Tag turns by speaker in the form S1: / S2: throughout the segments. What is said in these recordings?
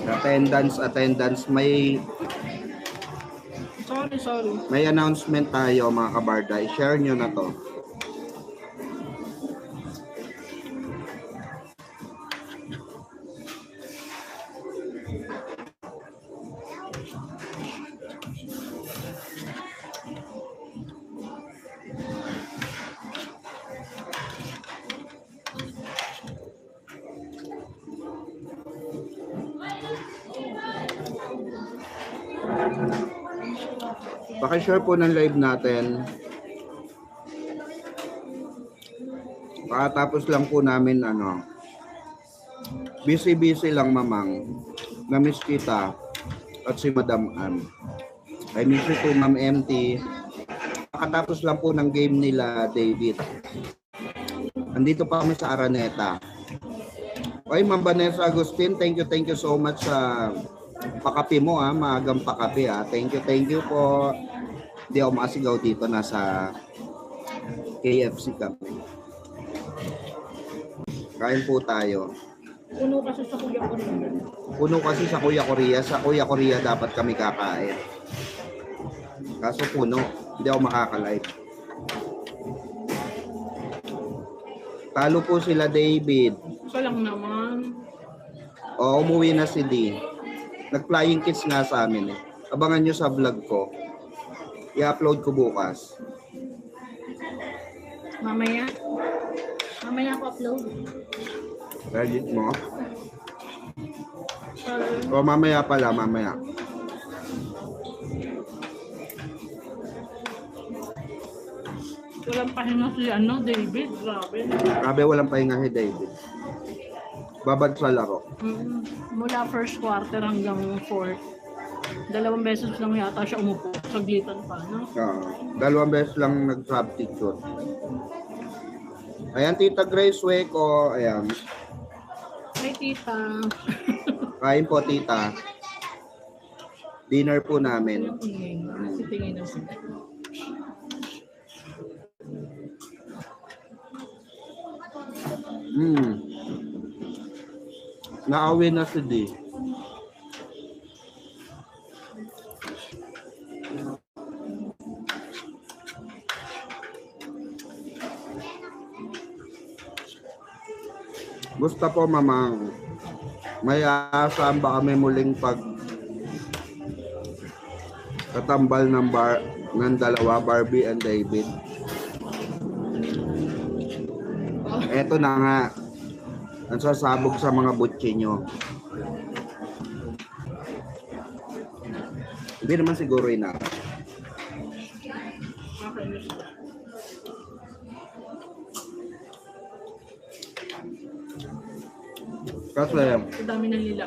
S1: Attendance. May announcement tayo mga kabarda. I-share nyo na to. Paki-share po ng live natin. Pakatapos lang po namin busy lang mamang. Na-miss kita at si Madam Ann. I miss you too, Ma'am MT. Pakatapos lang po ng game nila, David. Andito pa kami sa Araneta. Okay, Ma'am Vanessa Agustin, thank you so much sa pakapi mo maagang pakapi Thank you po. Hindi ako makasigaw dito, nasa KFC kami. Kain po tayo.
S2: Puno kasi sa Kuya Korea.
S1: Sa Kuya Korea dapat kami kakain. Kaso puno, hindi ako makaka-live. Talo po sila, David.
S2: Isa lang naman.
S1: O, umuwi na si D. Nag-flying kiss nga sa amin eh. Abangan nyo sa vlog ko. I-upload ko bukas.
S2: Mamaya ko upload.
S1: Reddit mo? O, mamaya pala.
S2: Walang pahinga si David.
S1: Grabe, walang pahinga si David. Babad sa laro.
S2: Mula first quarter hanggang fourth. 2 beses lang yata siya umupo. Saglitan pa, no?
S1: 2 beses lang nag-substitute. Ayan, Tita Grace Weco. Ayan.
S2: Hi, tita.
S1: Kain po, tita. Dinner po namin.
S2: Tingin na sila.
S1: Naawi na si D. Gusto po, mamang. May aasahan ba kami muling katambal ng dalawa, Barbie and David? Eto na nga. Ang sasabog sa mga butchi nyo. Hindi naman siguro ina. Kasi
S2: ang dami ng lila.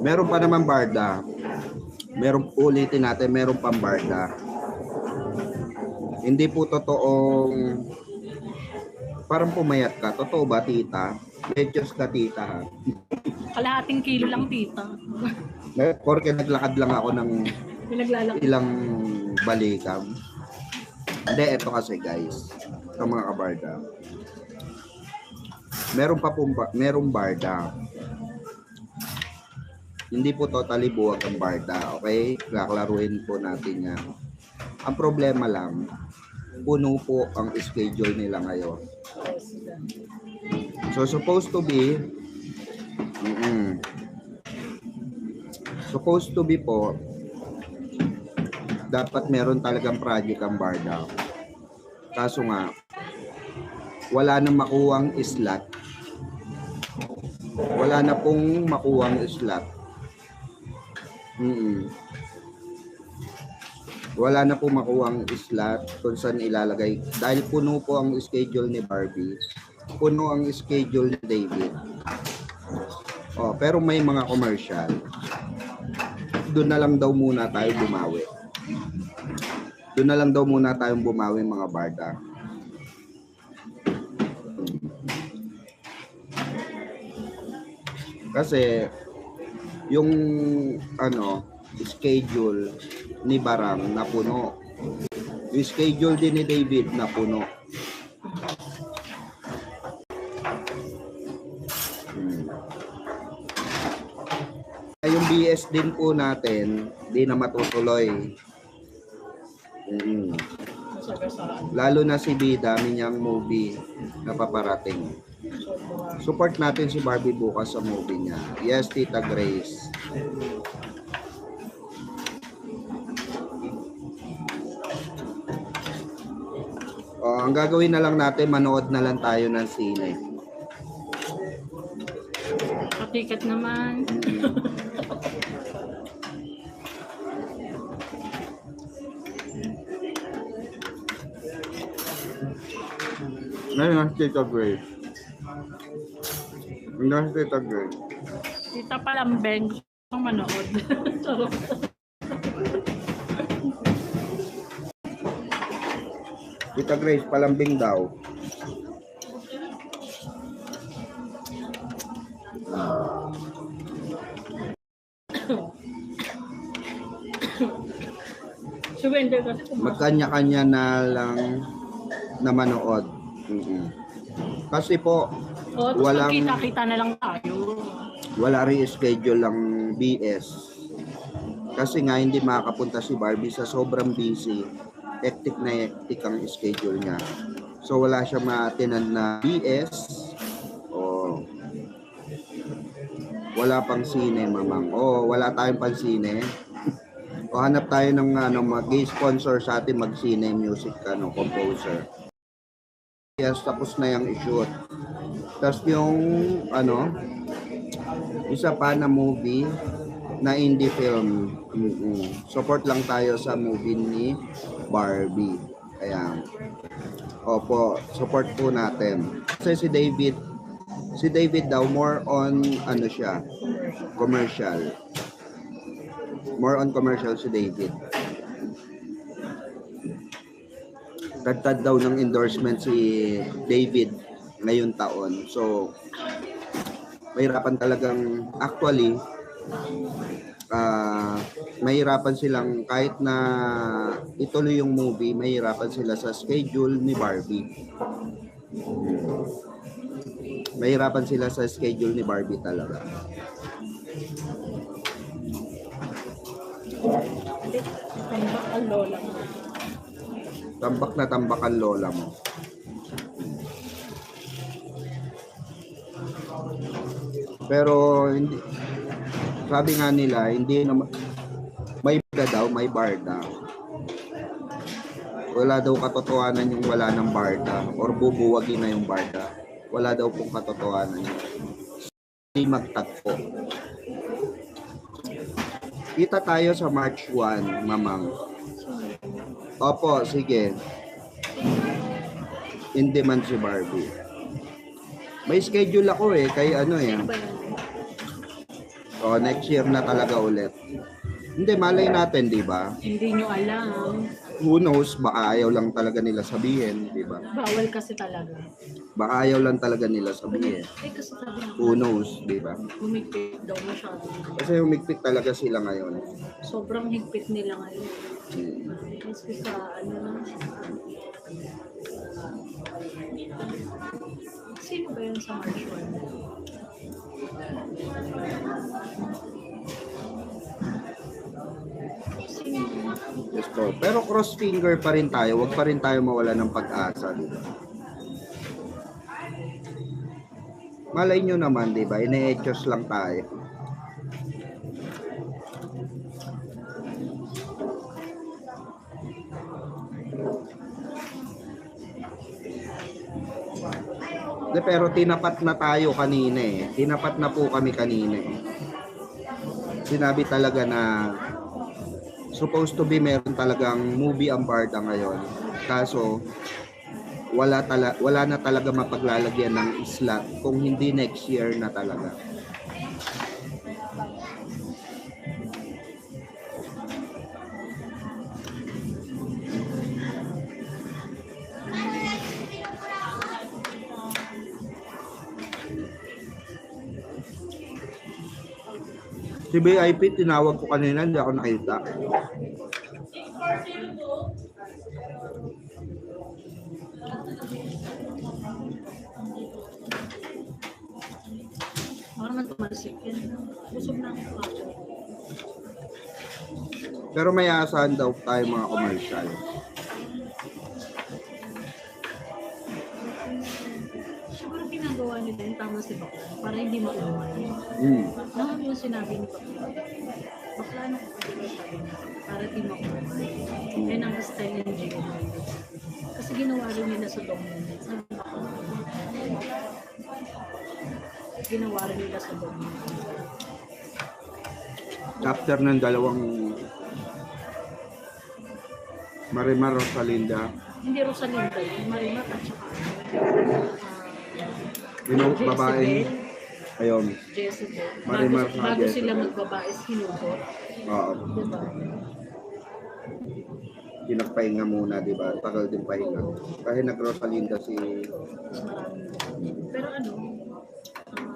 S1: Meron pa naman barda. Ulitin natin, meron pang barda. Hindi po totoong parang pumayat ka. Totoo ba, tita? Lechos ka, tita, ha?
S2: Kalahating kilo lang, tita.
S1: Porque naglakad lang ako ng ilang balikam. Hindi, eto kasi guys. Ito mga kabarda. Merong barda. Hindi po totally buwag ang barda, okay? Kaklaruin po natin yan. Ang problema lang, puno po ang schedule nila ngayon. So, supposed to be po, dapat meron talagang project ang barda. Kaso nga, wala nang makuwang slot. Wala na pong makuwang slot. Wala na po makuwang slot kung saan ilalagay. Dahil puno po ang schedule ni Barbie. Puno ang schedule ni David. Pero may mga commercial. Doon na lang daw muna tayo bumawi. Mga barda. Kasi yung schedule ni Barang na puno. Yung schedule din ni David na puno. Yung BS din po natin, di na matutuloy. Lalo na si B, dami niyang movie na paparating. Support natin si Barbie bukas sa movie niya. Yes, Tita Grace. Ang gagawin na lang natin, manood na lang tayo ng sine.
S2: Ticket naman.
S1: Ngayon, Tita Grace. Ngayon, Tita Grace.
S2: Tita Palambeng, gusto kong manood. Charot.
S1: Tita Grace, palambing daw.
S2: Surrender kasi
S1: Magkanya-kanya na lang na manood. Kasi po,
S2: walang kita-kita na lang tayo.
S1: wala rin schedule lang BS. Kasi nga hindi makakapunta si Barbie sa sobrang busy. Hectic na hectic ang schedule niya. So wala siya ma-attend na BS o wala pang sine, mamang. O wala tayong pang sine. O hanap tayo ng mag-sponsor sa atin mag-sine music composer. Yes, tapos na yung i-shoot. Tapos yung isa pa na movie na indie film. Support lang tayo sa movie ni Barbie. Ayan. Opo, support po natin. Kasi si David daw more on siya, commercial. More on commercial si David. Tad daw ng endorsement si David ngayong taon. So, mahirapan talagang actually mahirapan silang kahit na ituloy yung movie, mahirapan sila sa schedule ni Barbie. Mahirapan sila sa schedule ni Barbie talaga.
S2: tambak ang lola mo.
S1: Tambak na tambak ang lola mo. Pero hindi, sabi nga nila, hindi na may barda daw, may barda. Wala daw katotohanan yung wala ng barda or bubuwagin na yung barda. Wala daw pong katotohanan yun. Hindi magtagpo. Kita tayo sa March 1, mamang. Opo, sige. In demand si Barbie. May schedule ako kay next year na talaga ulit. Hindi, malay natin, di ba?
S2: Hindi nyo alam.
S1: Who knows, baka ayaw lang talaga nila sabihin, di ba?
S2: Bawal kasi talaga.
S1: Baka ayaw lang talaga nila sabihin.
S2: Kasi sabi nga,
S1: Who knows, di ba?
S2: humigpit daw masyado.
S1: Kasi humigpit talaga sila ngayon.
S2: Sobrang higpit nila ngayon. Kasi sa sino ba yun sa March 1?
S1: Yes po. Pero cross finger pa rin tayo. Huwag pa rin tayo mawala ng pag-asa, di ba? Malay nyo naman, di ba? Ine-etchos lang tayo. Pero tinapat na tayo kanina Tinapat na po kami kanina Sinabi talaga na supposed to be meron talagang movie ang Barda ngayon. Kaso wala na talaga mapaglalagyan ng slot kung hindi next year na talaga. Si VIP, tinawag ko kanina, hindi ako nakita.
S2: Baka naman tumalsik yan. Busog na ako.
S1: Pero may asahan daw tayo mga commercial.
S2: Siguro ginagawa nila yung tama si Bakla para hindi maumay. Naman yung sinabi ni Bakla. Bakla na para di maumay. Yan ang style ng Jigga. Kasi ginawa rin nila sa Dominic. Sabi Bakla. Ginawa rin nila sa Dominic.
S1: After ng dalawang Marimar Rosalinda,
S2: Hindi Rosalinda, Marimar at saka
S1: babaeng, ayun,
S2: Jezebel.
S1: Marimar
S2: Bago,
S1: sa
S2: bago
S1: Jezebel.
S2: sila magbabae, hinugot.
S1: oo,
S2: Diba?
S1: pinagpahinga muna, di ba? Tagal din pahinga. Kasi nag-Rosalinda si
S2: Mas marami. Pero ano,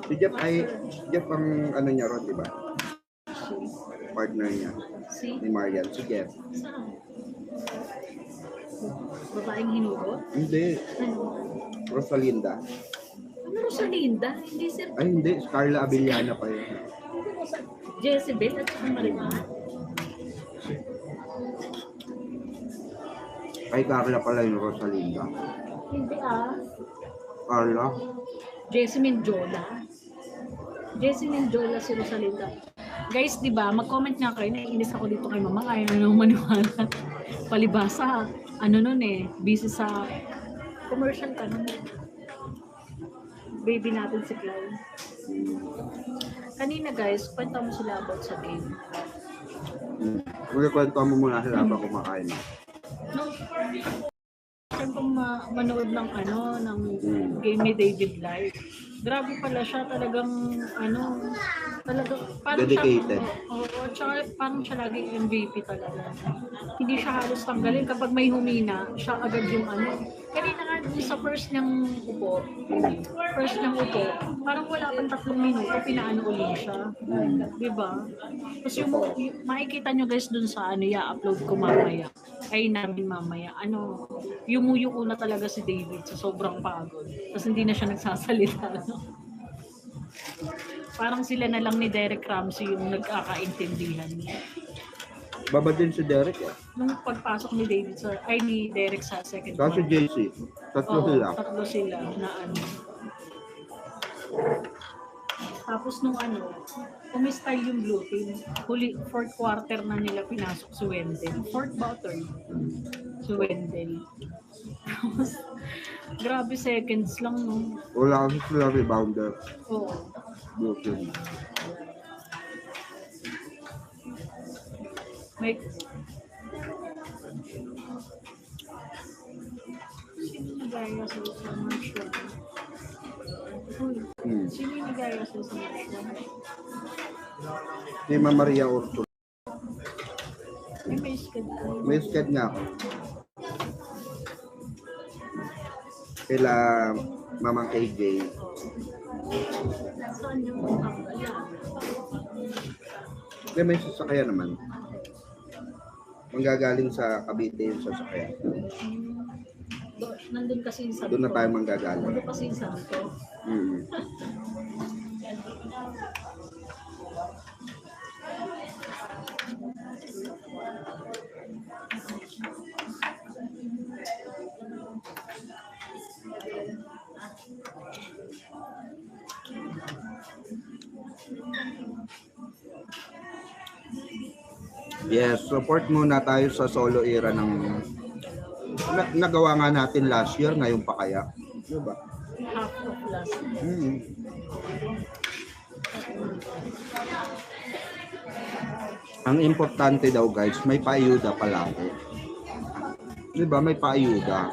S1: si Jeff ay, Jeff ang ano niya ron, di ba?
S2: si,
S1: Partner niya,
S2: si,
S1: ni Marian, si Jeff.
S2: saan? Babaeng hinugot?
S1: Hindi,
S2: Ano?
S1: Rosalinda.
S2: Ano Rosalinda? Hindi sir.
S1: Ay hindi, Carla Abellana pa yun.
S2: Hindi Jezebel at saka Marimar.
S1: Kay Carla pala yung Rosalinda.
S2: Hindi ah.
S1: Carla?
S2: Jessie Menjola. Jessie Menjola si Rosalinda. Guys, di ba, mag-comment nga kayo. Naiinis ako dito kay Mama. Kaya nang maniwala. Palibasa. Ano nun eh. Busy sa commercial ka nun. Baby natin si Clown. Kanina guys, kwenta mo sila about sa game.
S1: Magkikwento mo muna sila habang kumakain.
S2: No, saan kung manood ng ano, ng game ni David Light. Grabe pala siya, talagang ano, talagang parang
S1: Dedicated.
S2: siya, oo, tsaka parang siya laging MVP talaga. Hindi siya halos tanggalin kapag may humina, siya agad yung ano. Kanina nga dun sa first niyang upo, parang wala pang 3 minuto, pinaano ulit siya. Diba? Tapos yung makikita nyo guys dun sa ano, i-upload ko mamaya. Ay namin mamaya. Ano, yumuyuko na talaga si David sa sobrang pagod. Tapos hindi na siya nagsasalita. No? Parang sila na lang ni Derek Ramsey yung nagkakaintindihan.
S1: Baba din si Derek eh.
S2: Nung pagpasok ni David sa, ay ni Derek sa second
S1: Saka si
S2: quarter.
S1: JC. Tatlo
S2: Oo,
S1: sila.
S2: tatlo sila na ano. Tapos nung ano, umistyle yung blue team. Huli, fourth quarter na nila pinasok si Wendell. Fourth ba o third? Si Wendell. Tapos, grabe seconds lang, no?
S1: Wala kasi sila rebounder.
S2: Oo.
S1: Bukin.
S2: May... Sino nagaya sa March 1? Sino yung nagaya sa March 1?
S1: Si Ma'am Maria Orto.
S2: May sked ka.
S1: May sked nga ako. Kila Mamang KJ.
S2: Saan yung ayan?
S1: Kaya may sasakyan naman. Manggagaling sa Cavite yung sasakyan.
S2: Nandun kasi yung
S1: Doon na tayo manggagaling.
S2: Nandun kasi yung Santo.
S1: Yes, support muna tayo sa solo era ng nagawa nga natin last year, ngayon pa kaya. Diba?
S2: Half of last year.
S1: Ang importante daw guys, may paayuda palagi. Diba? May paayuda.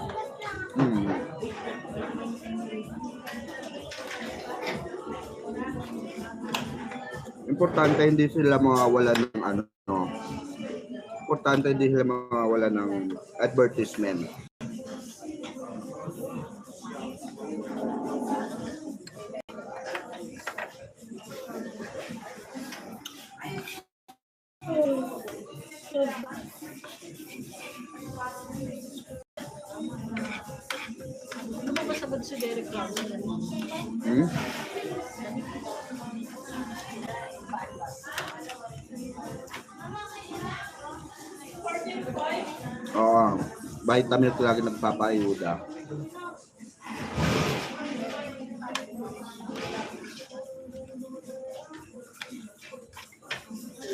S1: Importante hindi sila mawawala ng ano. Importante hindi sila mawawala ng advertisement.
S2: Derek Carlson.
S1: Hmm? Oo. Vitamilk lagi nagpapayuda.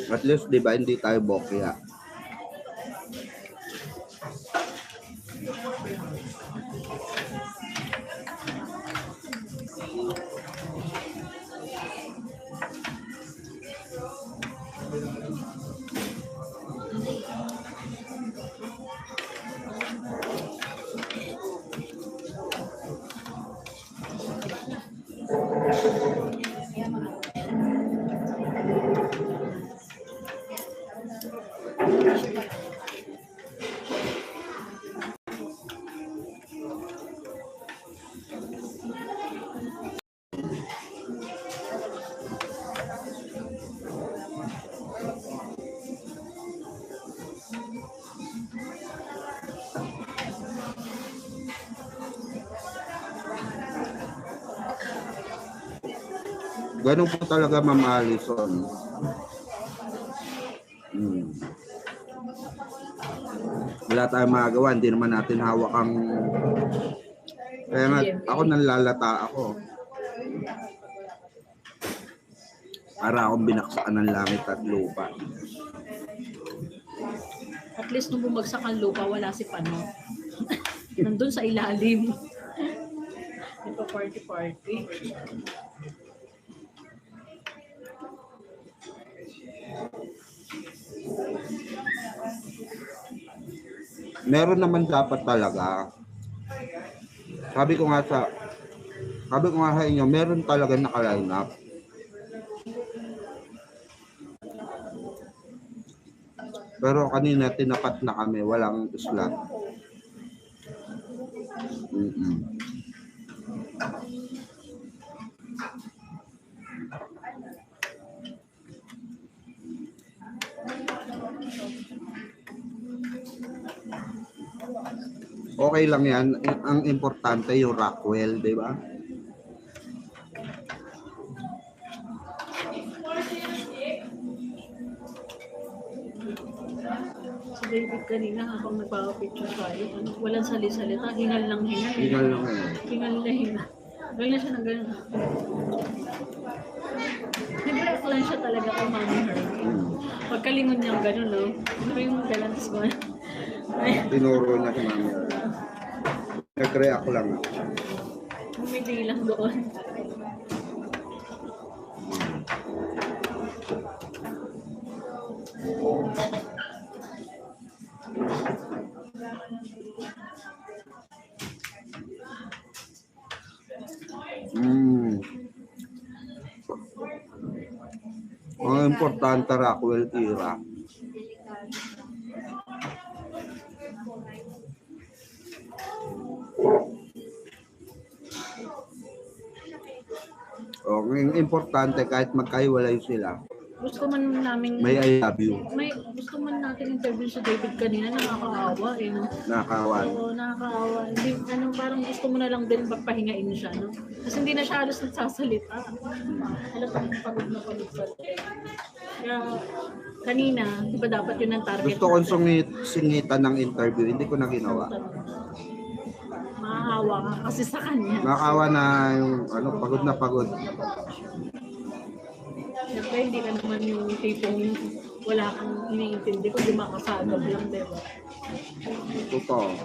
S1: At least, di ba, hindi tayo bokya. Ganun po talaga, Ma'am Allison. Wala tayong magagawa, hindi naman natin hawak ang... Kaya nga, ako nanlalata ako. Para akong binaksakan ng langit at lupa.
S2: At least nung bumagsak ang lupa, wala si Pano. Nandun sa ilalim. Ito party-party.
S1: Meron naman dapat talaga. Sabi ko nga sa inyo, meron talaga naka-line up. Pero kanina tinapat na kami, walang slot. Okay lang yan. Ang importante yung Rockwell, di ba?
S2: Si David kanina habang nagpapapicture tayo, walang sali-salita, hingal lang hingal.
S1: Hingal lang yan.
S2: Hingal na hingal. Ganyan siya ng ganyan. Nag-react lang siya talaga kay Mami Herbie. Pagkalingon niyang gano'n, no? Ano yung galantis ko?
S1: Tinuro na si Mami. Nag-react lang.
S2: Bumiti lang doon.
S1: Ang importante, Rockwell tira. Ang importante, kahit magkaiwalay sila,
S2: Gusto man namin
S1: may I love you.
S2: gusto man natin interview si David kanina, nakakaawa eh, no?
S1: Nakakawan.
S2: Oo, nakakaawa. Hindi, parang gusto mo na lang din magpahingain siya, no? Kasi hindi na siya halos nagsasalita. Halatang pagod na pagod sa kaya kanina, di ba dapat yun ang target?
S1: Gusto kong singitan ng interview, hindi ko na ginawa.
S2: Mahahawa ka kasi sa kanya.
S1: Nakakawa na yung pagod na pagod.
S2: Siyempre, hindi ka naman yung tipong wala kang iniintindi kung di makasagap lang, di ba?
S1: Totoo.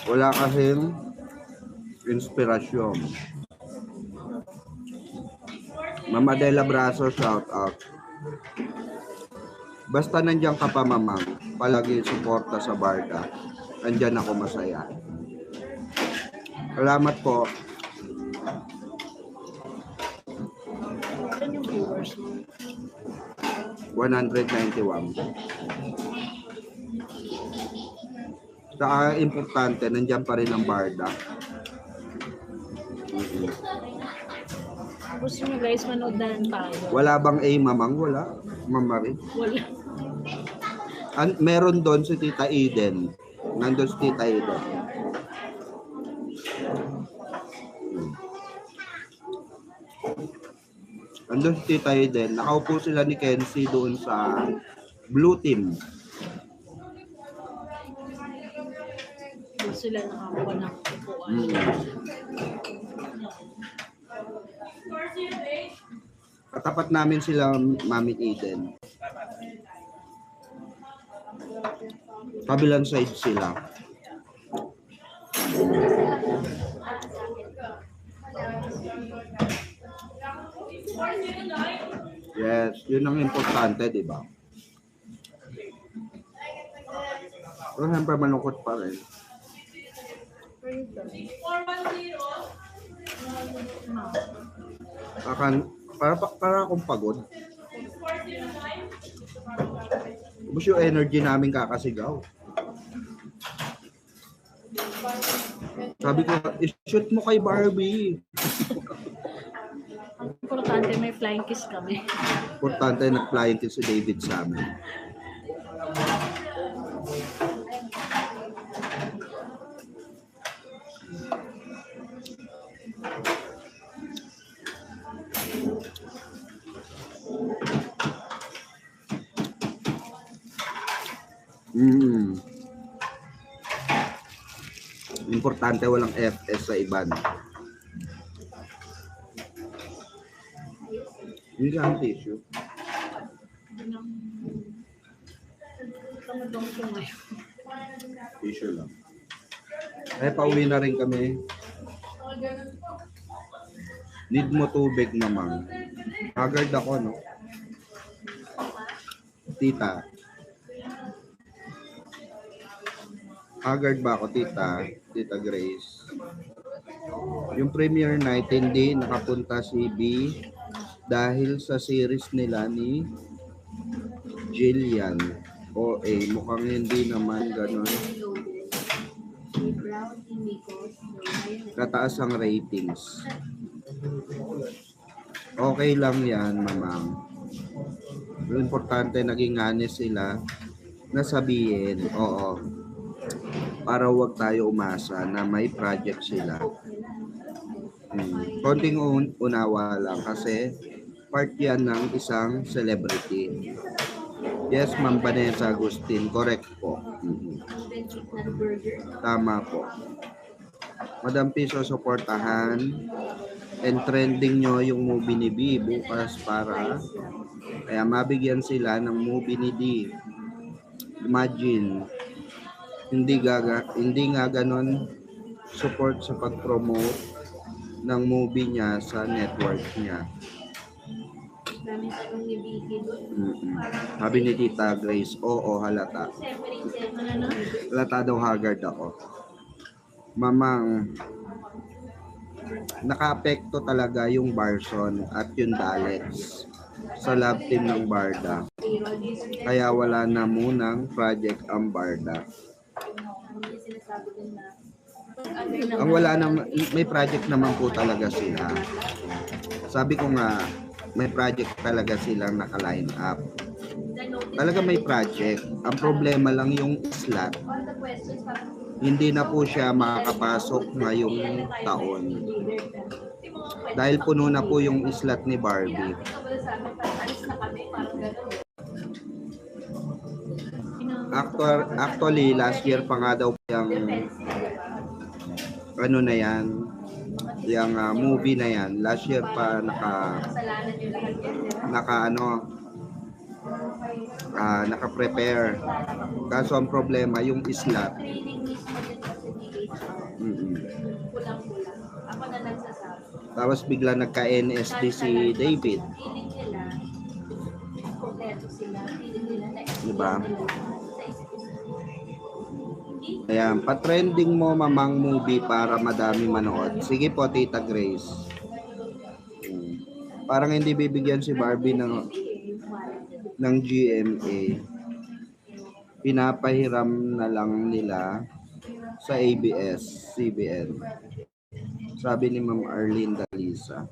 S1: Wala kasing inspirasyon. Mama Dela Braso, shout out. Basta nandiyan ka pa, Mamang, palagi suporta sa Barda. Nandiyan ako masaya. Salamat po.
S2: Saan yung viewers mo?
S1: 191. Saka importante, nandiyan pa rin ang Barda.
S2: Gusto nyo guys, manood na lang tayo.
S1: Wala bang A, mamang? Wala. Mamari.
S2: Wala.
S1: Meron doon si Tita Eden. Nandun si Tita Eden. Andun si Tita Eden. Nakaupo sila ni Kenzie doon sa Blue Team.
S2: Doon sila nakakuha ng upuan.
S1: Katapat namin sila, Mami Eden. Kabilang side sila. Yes, yun ang importante, di ba? Pero siyempre malungkot pa rin. Para akong pagod. Ubus yung energy namin kakasigaw. Sabi ko, i-shoot mo kay Barbie.
S2: Ang importante, may flying kiss kami.
S1: Importante nag-flying kiss si David sa amin. Importante walang FS sa iban. Hindi lang tissue.
S2: Tamadong ko ngayon.
S1: Tissue lang. Ay, pauwi na rin kami. Need mo tubig, mamang. Haggard ako, no? Tita. Haggard ba ako, tita? Tita Grace. Yung premiere night, hindi nakapunta si B dahil sa series nila ni Jillian. O mukhang hindi naman ganun. Tataas ang ratings. Okay lang yan, mamang. Pero importante, naging honest sila na sabihin, oo, para wag tayo umasa na may project sila. Konting unawa lang kasi part yan ng isang celebrity. Yes, Ma'am Vanessa Agustin, correct po. Tama po. Madam Piso, suportahan and trending nyo yung movie ni B bukas para kaya mabigyan sila ng movie ni D. Imagine, hindi nga ganon support sa pag-promote ng movie niya sa network niya. Sabi ni Tita Grace, oo, halata. Halata daw haggard ako. Mamang, naka-apekto talaga yung Barson at yung Daleks sa love team ng Barda. Kaya wala na munang project ang Barda. Ang wala naman, may project naman po talaga sila. Sabi ko nga, may project talaga silang naka-line up. Talaga may project. Ang problema lang yung slot. Hindi na po siya makakapasok ngayong taon. Dahil puno na po yung slot ni Barbie. Actually, last year pa nga daw yung ano na yan, yung movie na yan. Last year pa naka-prepare. Kaso ang problema yung slot. Tapos bigla nagka-NSD si David. Diba? Ayan, pa-trending mo mamang movie para madami manood. Sige po, Tita Grace. Parang hindi bibigyan si Barbie ng GMA. Pinapahiram na lang nila sa ABS-CBN. Sabi ni Ma'am Arlene Dalisa.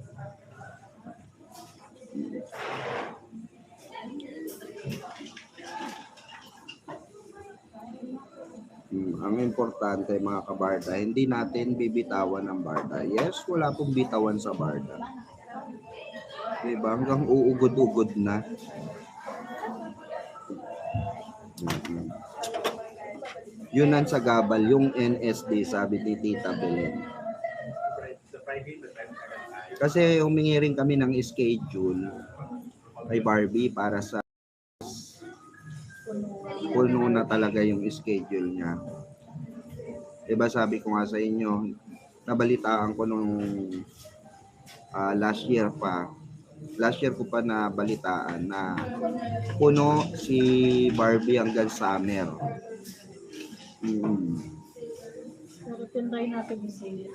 S1: Ang importante mga kabarda, hindi natin bibitawan ang barda. Yes, wala pong bitawan sa barda. Diba? Hanggang uugod-ugod na. Yun ang sa gabal, yung NSD, sabi ni Tita Belen. Kasi humingi rin kami ng schedule kay Barbie para sa puno na talaga yung schedule niya. Diba sabi ko nga sa inyo, nabalitaan ko nung last year ko pa nabalitaan na puno si Barbie hanggang summer.
S2: Pero tintay natin yung singit.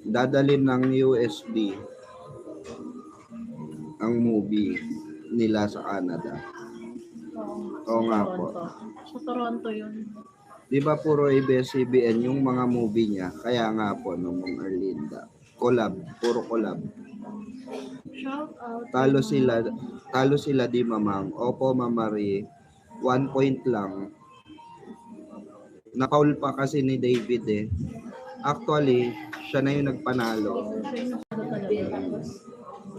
S1: Dadalhin ng USB ang movie nila sa Canada. Oo nga po.
S2: Sa Toronto yun.
S1: Di ba puro ABS-CBN yung mga movie niya? Kaya nga po, no, Ma'am Erlinda. Collab, puro collab.
S2: Shout out.
S1: Talo sila di mamang. Opo, Ma'am Marie. 1 point lang. Na-foul pa kasi ni David eh. Actually, siya na yung nagpanalo.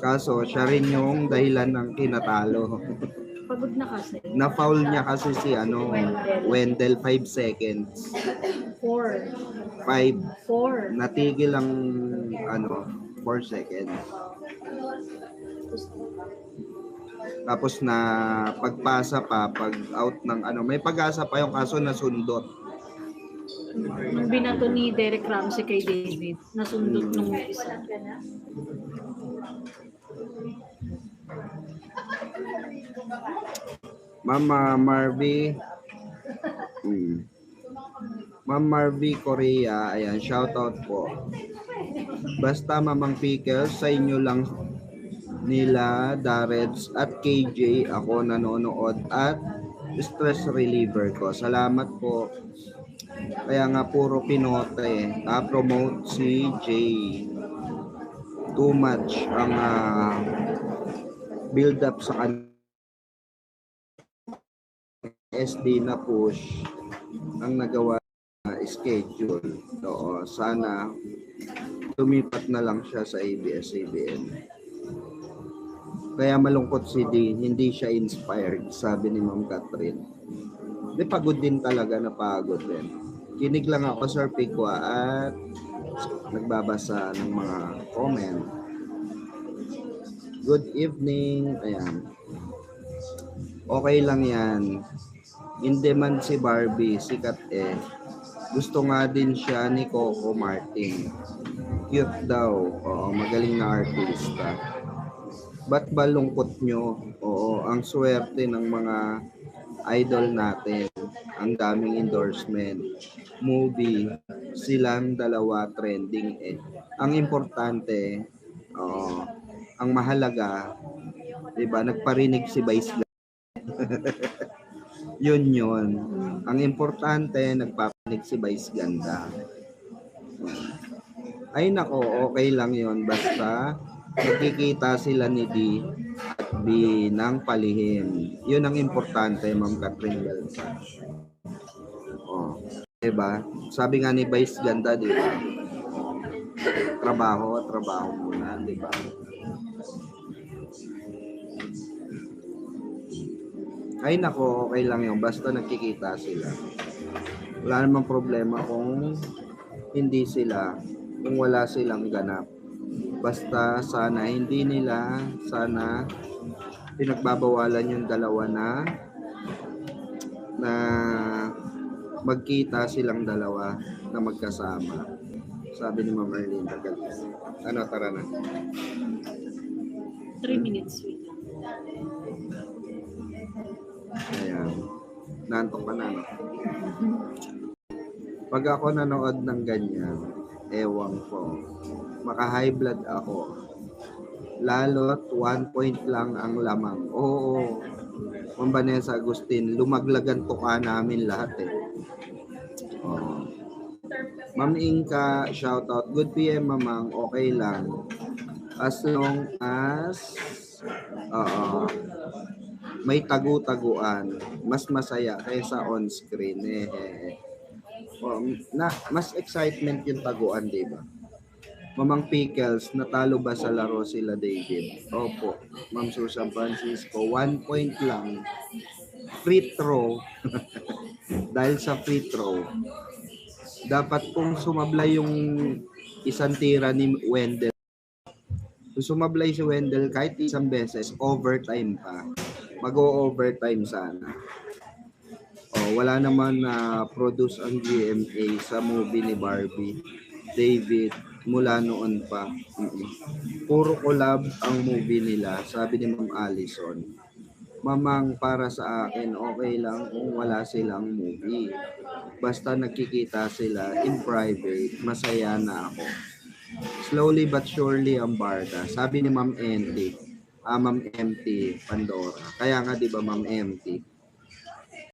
S1: Kaso, siya rin yung dahilan ng kinatalo.
S2: Pagod na kasi.
S1: Na-foul niya kasi si Wendell 5 seconds.
S2: 4.
S1: 5. Natigil ang 4 seconds. Tapos na pagpasa pa, pag out ng may pag-asa pa yung kaso nasundot.
S2: Nung binato ni Derek Ramsey kay David, nasundot nung isa.
S1: Mama Marvy. Ma'am Marvy Korea, ayan, shoutout po. Basta Mamang Pickles, sa inyo lang nila, Dareds at KJ, ako nanonood at stress reliever ko. Salamat po. Kaya nga puro pinote, promote si Jay. Too much ang build up sa SD na push ang nagawa schedule. So, sana tumipat na lang siya sa ABS-CBN. Kaya malungkot si D, hindi siya inspired, sabi ni Ma'am Catherine. Di pagod din talaga, napagod din. Kinig lang ako, Sir Pikwa, at nagbabasa ng mga comment. Good evening. Ayan. Okay lang yan. In demand si Barbie, sikat eh. Gusto nga din siya ni Coco Martin. Cute daw. Oo, magaling na artista. Ba't ba lungkot nyo? Oo, ang swerte ng mga idol natin. Ang daming endorsement. Movie. Silang dalawa trending eh. Ang importante, ang mahalaga, diba, nagparinig si Vice yun. Ang importante, nagpapanik si Vice Ganda. Ay nako, okay lang yun. Basta nakikita sila ni D at B ng palihim. Yun ang importante, Ma'am Catherine Belsa. Diba? Sabi nga ni Vice Ganda, diba? Trabaho muna, diba? Ay nako, okay lang yun. Basta nakikita sila. Wala namang problema kung hindi sila, kung wala silang ganap. Basta sana pinagbabawalan yung dalawa na magkita silang dalawa na magkasama. Sabi ni Ma'am Erlinda Galis. Tara na.
S2: 3 minutes, wait lang.
S1: Ayan. Nantok ka na. Pag ako nanood ng ganyan, ewan ko, maka-high blood ako. Lalo't 1 point lang ang lamang. Oo. Ma'am Vanessa Agustin, lumaglagan tuka namin lahat eh. Oh. Ma'am Inka, shout out. Good PM, mamang. Okay lang. As long as may tagu-taguan, mas masaya kaysa on screen. Oh, mas excitement yung taguan, di ba? Mamang Pickles, natalo ba sa laro sila David? Opo. Ma'am Susan Francisco, 1 point lang. Free throw. Dahil sa free throw, dapat kung sumablay yung isang tira ni Wendell, kung sumablay si Wendell kahit isang beses, overtime pa. Mag-o-overtime sana. Wala naman na produce ang GMA sa movie ni Barbie. David, mula noon pa. Puro collab ang movie nila, sabi ni Ma'am Allison. Mamang, para sa akin, okay lang kung wala silang movie. Basta nagkikita sila in private, masaya na ako. Slowly but surely ang Barda, sabi ni Ma'am MT Pandora. Kaya nga 'di ba Ma'am MT,